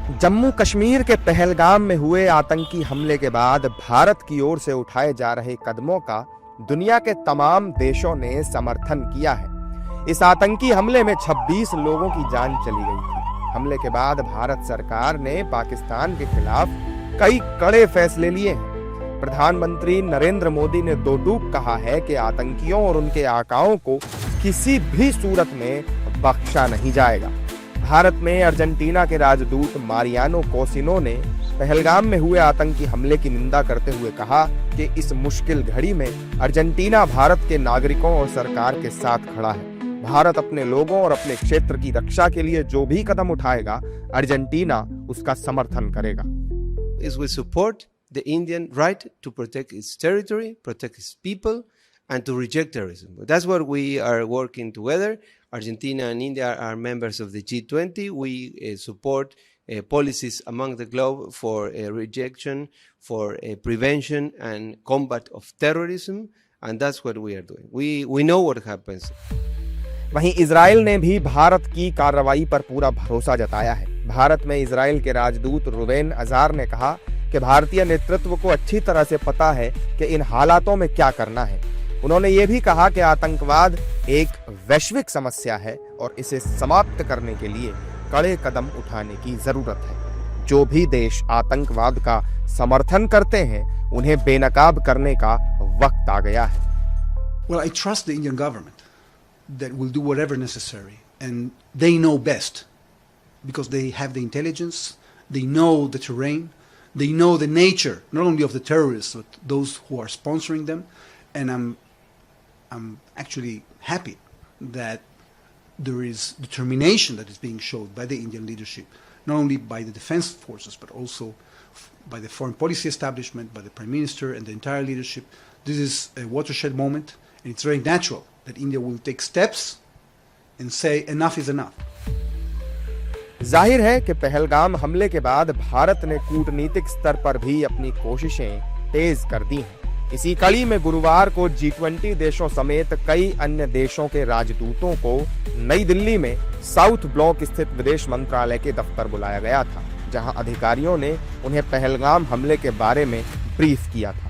जम्मू कश्मीर के पहलगाम में हुए आतंकी हमले के बाद भारत की ओर से उठाए जा रहे कदमों का दुनिया के तमाम देशों ने समर्थन किया है। इस आतंकी हमले में 26 लोगों की जान चली गई थी। हमले के बाद भारत सरकार ने पाकिस्तान के खिलाफ कई कड़े फैसले लिए हैं। प्रधानमंत्री नरेंद्र मोदी ने दो टूक कहा है कि आतंकियों और उनके आकाओं को किसी भी सूरत में बख्शा नहीं जाएगा। भारत में अर्जेंटीना के राजदूत मारियानो कोसिनो ने पहलगाम में हुए आतंकी हमले की निंदा करते हुए कहा कि इस मुश्किल घड़ी में अर्जेंटीना भारत के नागरिकों और सरकार के साथ खड़ा है। भारत अपने लोगों और अपने क्षेत्र की रक्षा के लिए जो भी कदम उठाएगा, अर्जेंटीना उसका समर्थन करेगा। We support the Indian right to protect its territory, protect its people, and to reject terrorism. That's what we are working together. Argentina and India are members of the G20. We support policies among the globe for rejection, for prevention and combat of terrorism, and that's what we are doing. We know what happens. वहीं Israel ने भी भारत की कार्रवाई पर पूरा भरोसा जताया है। भारत में इजराइल के राजदूत रुवेन अजार ने कहा कि भारतीय नेतृत्व को अच्छी तरह से पता है कि इन हालातों में क्या करना है। उन्होंने ये भी कहा कि आतंकवाद एक वैश्विक समस्या है और इसे समाप्त करने के लिए कड़े कदम उठाने की जरूरत है। जो भी देश आतंकवाद का समर्थन करते हैं, उन्हें बेनकाब करने का वक्त आ गया है। Well, I trust the Indian government that will do whatever necessary, and they know best because they have the intelligence, they know the terrain, they know the nature not only of the terrorists but those who are sponsoring them, and I'm actually happy that there is determination that is being shown by the Indian leadership, not only by the defense forces but also by the foreign policy establishment, by the Prime Minister and the entire leadership. This is a watershed moment, and it's very natural that India will take steps and say enough is enough. जाहिर है कि पहलगाम हमले के बाद भारत ने कूटनीतिक स्तर पर भी अपनी कोशिशें तेज कर दी हैं। इसी कड़ी में गुरुवार को G20 देशों समेत कई अन्य देशों के राजदूतों को नई दिल्ली में साउथ ब्लॉक स्थित विदेश मंत्रालय के दफ्तर बुलाया गया था, जहां अधिकारियों ने उन्हें पहलगाम हमले के बारे में ब्रीफ किया था।